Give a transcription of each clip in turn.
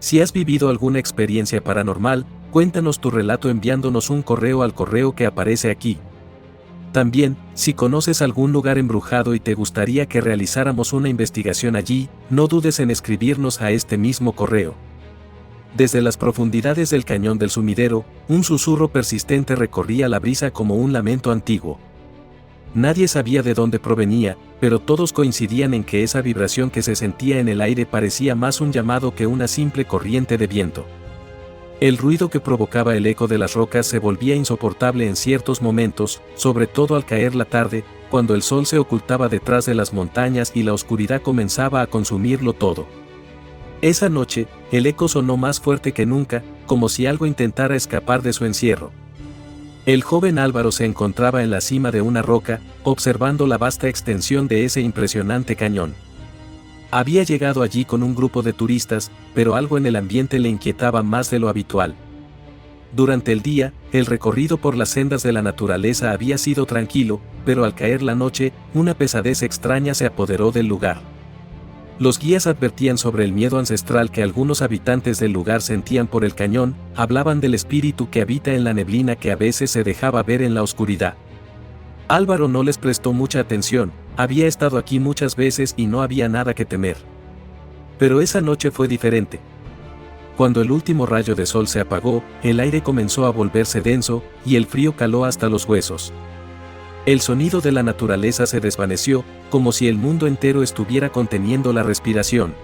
Si has vivido alguna experiencia paranormal, cuéntanos tu relato enviándonos un correo al correo que aparece aquí. También, si conoces algún lugar embrujado y te gustaría que realizáramos una investigación allí, no dudes en escribirnos a este mismo correo. Desde las profundidades del cañón del sumidero, un susurro persistente recorría la brisa como un lamento antiguo. Nadie sabía de dónde provenía, pero todos coincidían en que esa vibración que se sentía en el aire parecía más un llamado que una simple corriente de viento. El ruido que provocaba el eco de las rocas se volvía insoportable en ciertos momentos, sobre todo al caer la tarde, cuando el sol se ocultaba detrás de las montañas y la oscuridad comenzaba a consumirlo todo. Esa noche, el eco sonó más fuerte que nunca, como si algo intentara escapar de su encierro. El joven Álvaro se encontraba en la cima de una roca, observando la vasta extensión de ese impresionante cañón. Había llegado allí con un grupo de turistas, pero algo en el ambiente le inquietaba más de lo habitual. Durante el día, el recorrido por las sendas de la naturaleza había sido tranquilo, pero al caer la noche, una pesadez extraña se apoderó del lugar. Los guías advertían sobre el miedo ancestral que algunos habitantes del lugar sentían por el cañón, hablaban del espíritu que habita en la neblina que a veces se dejaba ver en la oscuridad. Álvaro no les prestó mucha atención, había estado aquí muchas veces y no había nada que temer. Pero esa noche fue diferente. Cuando el último rayo de sol se apagó, el aire comenzó a volverse denso, y el frío caló hasta los huesos. El sonido de la naturaleza se desvaneció, como si el mundo entero estuviera conteniendo la respiración.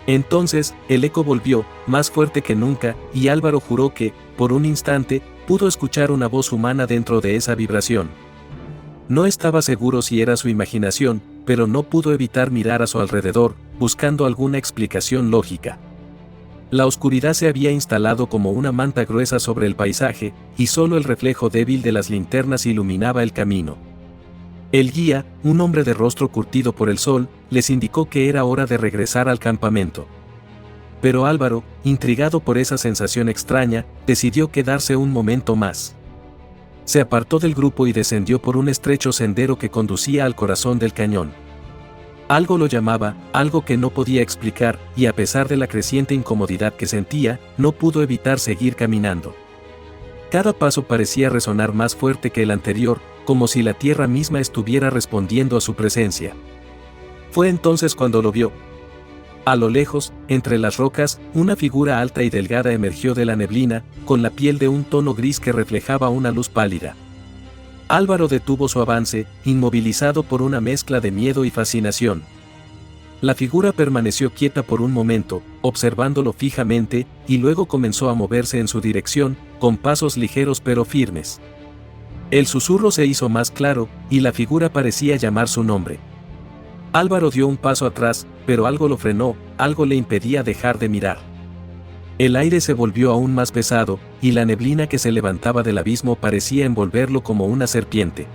Entonces, el eco volvió, más fuerte que nunca, y Álvaro juró que, por un instante, pudo escuchar una voz humana dentro de esa vibración. No estaba seguro si era su imaginación, pero no pudo evitar mirar a su alrededor, buscando alguna explicación lógica. La oscuridad se había instalado como una manta gruesa sobre el paisaje, y solo el reflejo débil de las linternas iluminaba el camino. El guía, un hombre de rostro curtido por el sol, les indicó que era hora de regresar al campamento. Pero Álvaro, intrigado por esa sensación extraña, decidió quedarse un momento más. Se apartó del grupo y descendió por un estrecho sendero que conducía al corazón del cañón. Algo lo llamaba, algo que no podía explicar, y a pesar de la creciente incomodidad que sentía, no pudo evitar seguir caminando. Cada paso parecía resonar más fuerte que el anterior, como si la tierra misma estuviera respondiendo a su presencia. Fue entonces cuando lo vio. A lo lejos, entre las rocas, una figura alta y delgada emergió de la neblina, con la piel de un tono gris que reflejaba una luz pálida. Álvaro detuvo su avance, inmovilizado por una mezcla de miedo y fascinación. La figura permaneció quieta por un momento, observándolo fijamente, y luego comenzó a moverse en su dirección, con pasos ligeros pero firmes. El susurro se hizo más claro, y la figura parecía llamar su nombre. Álvaro dio un paso atrás, pero algo lo frenó, algo le impedía dejar de mirar. El aire se volvió aún más pesado, y la neblina que se levantaba del abismo parecía envolverlo como una serpiente.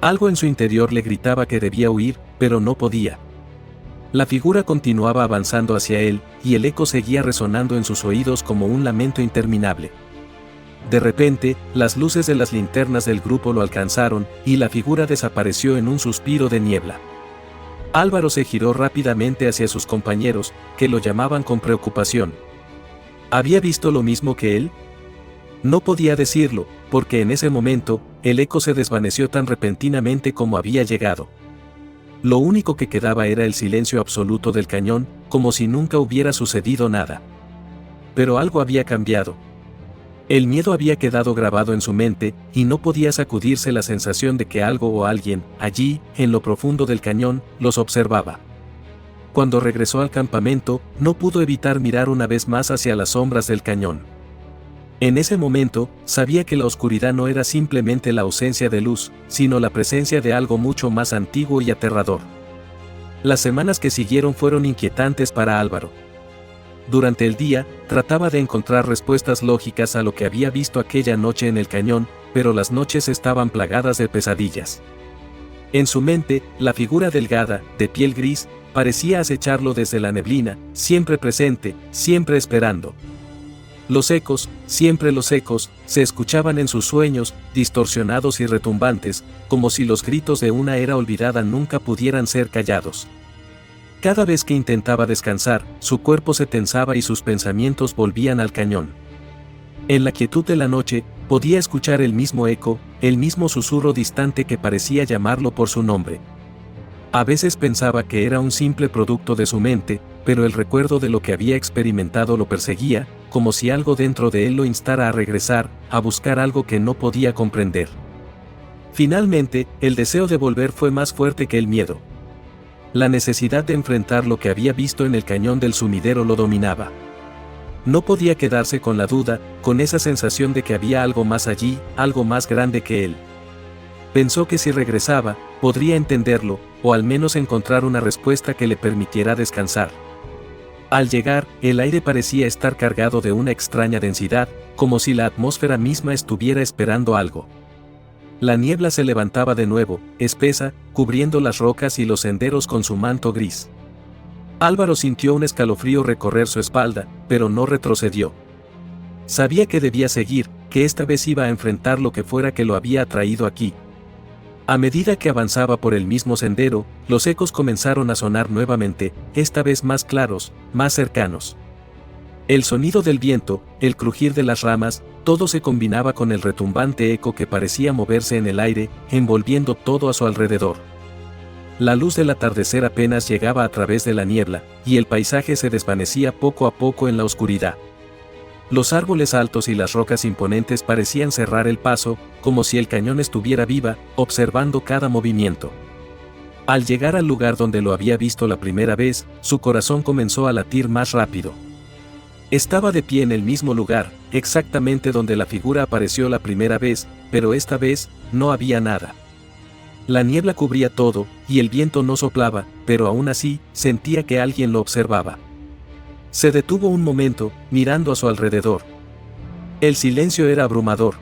Algo en su interior le gritaba que debía huir, pero no podía. La figura continuaba avanzando hacia él, y el eco seguía resonando en sus oídos como un lamento interminable. De repente, las luces de las linternas del grupo lo alcanzaron, y la figura desapareció en un suspiro de niebla. Álvaro se giró rápidamente hacia sus compañeros, que lo llamaban con preocupación. ¿Había visto lo mismo que él? No podía decirlo, porque en ese momento, el eco se desvaneció tan repentinamente como había llegado. Lo único que quedaba era el silencio absoluto del cañón, como si nunca hubiera sucedido nada. Pero algo había cambiado. El miedo había quedado grabado en su mente, y no podía sacudirse la sensación de que algo o alguien, allí, en lo profundo del cañón, los observaba. Cuando regresó al campamento, no pudo evitar mirar una vez más hacia las sombras del cañón. En ese momento, sabía que la oscuridad no era simplemente la ausencia de luz, sino la presencia de algo mucho más antiguo y aterrador. Las semanas que siguieron fueron inquietantes para Álvaro. Durante el día, trataba de encontrar respuestas lógicas a lo que había visto aquella noche en el cañón, pero las noches estaban plagadas de pesadillas. En su mente, la figura delgada, de piel gris, parecía acecharlo desde la neblina, siempre presente, siempre esperando. Los ecos, siempre los ecos, se escuchaban en sus sueños, distorsionados y retumbantes, como si los gritos de una era olvidada nunca pudieran ser callados. Cada vez que intentaba descansar, su cuerpo se tensaba y sus pensamientos volvían al cañón. En la quietud de la noche, podía escuchar el mismo eco, el mismo susurro distante que parecía llamarlo por su nombre. A veces pensaba que era un simple producto de su mente, pero el recuerdo de lo que había experimentado lo perseguía, como si algo dentro de él lo instara a regresar, a buscar algo que no podía comprender. Finalmente, el deseo de volver fue más fuerte que el miedo. La necesidad de enfrentar lo que había visto en el cañón del sumidero lo dominaba. No podía quedarse con la duda, con esa sensación de que había algo más allí, algo más grande que él. Pensó que si regresaba, podría entenderlo, o al menos encontrar una respuesta que le permitiera descansar. Al llegar, el aire parecía estar cargado de una extraña densidad, como si la atmósfera misma estuviera esperando algo. La niebla se levantaba de nuevo, espesa, cubriendo las rocas y los senderos con su manto gris. Álvaro sintió un escalofrío recorrer su espalda, pero no retrocedió. Sabía que debía seguir, que esta vez iba a enfrentar lo que fuera que lo había atraído aquí. A medida que avanzaba por el mismo sendero, los ecos comenzaron a sonar nuevamente, esta vez más claros, más cercanos. El sonido del viento, el crujir de las ramas, todo se combinaba con el retumbante eco que parecía moverse en el aire, envolviendo todo a su alrededor. La luz del atardecer apenas llegaba a través de la niebla, y el paisaje se desvanecía poco a poco en la oscuridad. Los árboles altos y las rocas imponentes parecían cerrar el paso, como si el cañón estuviera viva, observando cada movimiento. Al llegar al lugar donde lo había visto la primera vez, su corazón comenzó a latir más rápido. Estaba de pie en el mismo lugar, exactamente donde la figura apareció la primera vez, pero esta vez, no había nada. La niebla cubría todo, y el viento no soplaba, pero aún así, sentía que alguien lo observaba. Se detuvo un momento, mirando a su alrededor. El silencio era abrumador.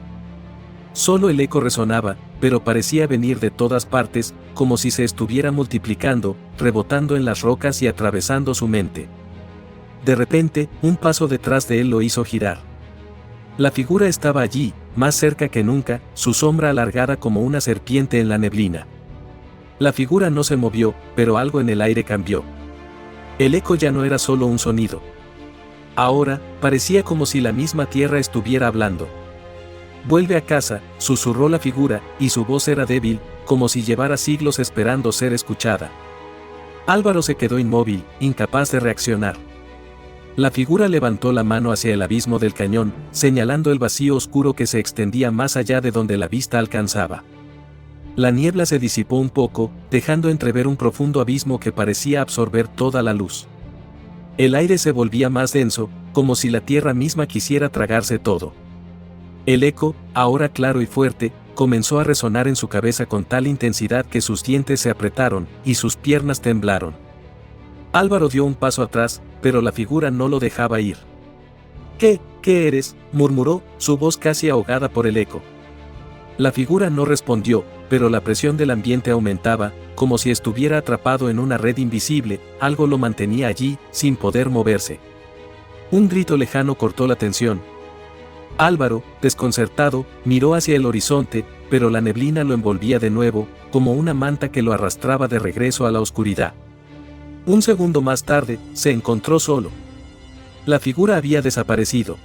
Solo el eco resonaba, pero parecía venir de todas partes, como si se estuviera multiplicando, rebotando en las rocas y atravesando su mente. De repente, un paso detrás de él lo hizo girar. La figura estaba allí, más cerca que nunca, su sombra alargada como una serpiente en la neblina. La figura no se movió, pero algo en el aire cambió. El eco ya no era solo un sonido. Ahora, parecía como si la misma tierra estuviera hablando. «Vuelve a casa», susurró la figura, y su voz era débil, como si llevara siglos esperando ser escuchada. Álvaro se quedó inmóvil, incapaz de reaccionar. La figura levantó la mano hacia el abismo del cañón, señalando el vacío oscuro que se extendía más allá de donde la vista alcanzaba. La niebla se disipó un poco, dejando entrever un profundo abismo que parecía absorber toda la luz. El aire se volvía más denso, como si la tierra misma quisiera tragarse todo. El eco, ahora claro y fuerte, comenzó a resonar en su cabeza con tal intensidad que sus dientes se apretaron, y sus piernas temblaron. Álvaro dio un paso atrás, pero la figura no lo dejaba ir. «¿Qué eres?», murmuró, su voz casi ahogada por el eco. La figura no respondió, pero la presión del ambiente aumentaba, como si estuviera atrapado en una red invisible, algo lo mantenía allí, sin poder moverse. Un grito lejano cortó la tensión. Álvaro, desconcertado, miró hacia el horizonte, pero la neblina lo envolvía de nuevo, como una manta que lo arrastraba de regreso a la oscuridad. Un segundo más tarde, se encontró solo. La figura había desaparecido.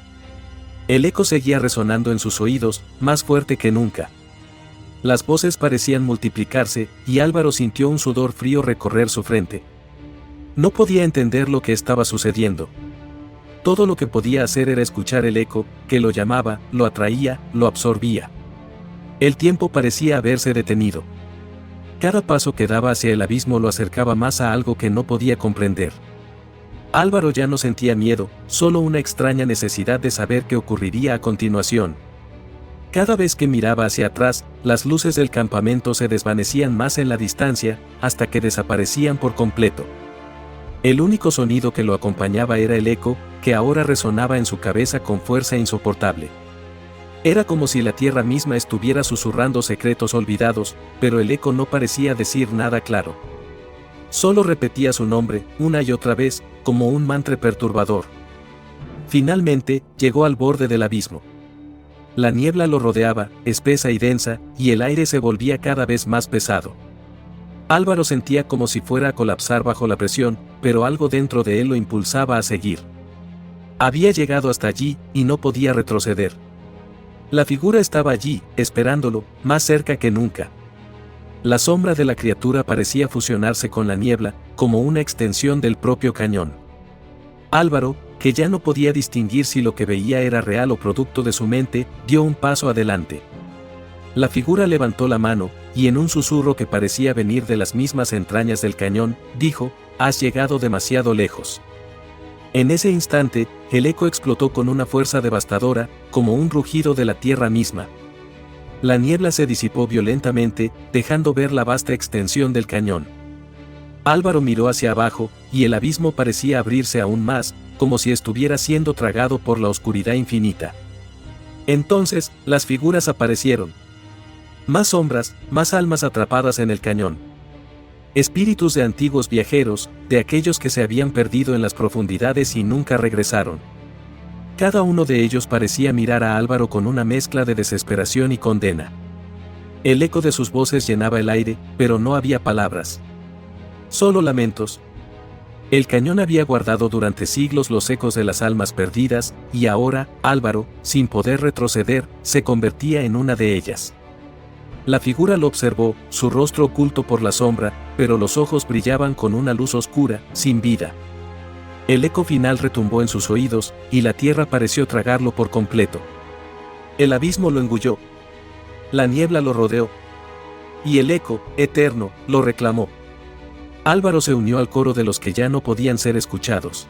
El eco seguía resonando en sus oídos, más fuerte que nunca. Las voces parecían multiplicarse, y Álvaro sintió un sudor frío recorrer su frente. No podía entender lo que estaba sucediendo. Todo lo que podía hacer era escuchar el eco, que lo llamaba, lo atraía, lo absorbía. El tiempo parecía haberse detenido. Cada paso que daba hacia el abismo lo acercaba más a algo que no podía comprender. Álvaro ya no sentía miedo, solo una extraña necesidad de saber qué ocurriría a continuación. Cada vez que miraba hacia atrás, las luces del campamento se desvanecían más en la distancia, hasta que desaparecían por completo. El único sonido que lo acompañaba era el eco, que ahora resonaba en su cabeza con fuerza insoportable. Era como si la tierra misma estuviera susurrando secretos olvidados, pero el eco no parecía decir nada claro. Solo repetía su nombre, una y otra vez, como un mantra perturbador. Finalmente, llegó al borde del abismo. La niebla lo rodeaba, espesa y densa, y el aire se volvía cada vez más pesado. Álvaro sentía como si fuera a colapsar bajo la presión, pero algo dentro de él lo impulsaba a seguir. Había llegado hasta allí, y no podía retroceder. La figura estaba allí, esperándolo, más cerca que nunca. La sombra de la criatura parecía fusionarse con la niebla, como una extensión del propio cañón. Álvaro, que ya no podía distinguir si lo que veía era real o producto de su mente, dio un paso adelante. La figura levantó la mano, y en un susurro que parecía venir de las mismas entrañas del cañón, dijo: «Has llegado demasiado lejos». En ese instante, el eco explotó con una fuerza devastadora, como un rugido de la tierra misma. La niebla se disipó violentamente, dejando ver la vasta extensión del cañón. Álvaro miró hacia abajo, y el abismo parecía abrirse aún más, como si estuviera siendo tragado por la oscuridad infinita. Entonces, las figuras aparecieron. Más sombras, más almas atrapadas en el cañón. Espíritus de antiguos viajeros, de aquellos que se habían perdido en las profundidades y nunca regresaron. Cada uno de ellos parecía mirar a Álvaro con una mezcla de desesperación y condena. El eco de sus voces llenaba el aire, pero no había palabras. Solo lamentos. El cañón había guardado durante siglos los ecos de las almas perdidas, y ahora, Álvaro, sin poder retroceder, se convertía en una de ellas. La figura lo observó, su rostro oculto por la sombra, pero los ojos brillaban con una luz oscura, sin vida. El eco final retumbó en sus oídos, y la tierra pareció tragarlo por completo. El abismo lo engulló. La niebla lo rodeó. Y el eco, eterno, lo reclamó. Álvaro se unió al coro de los que ya no podían ser escuchados.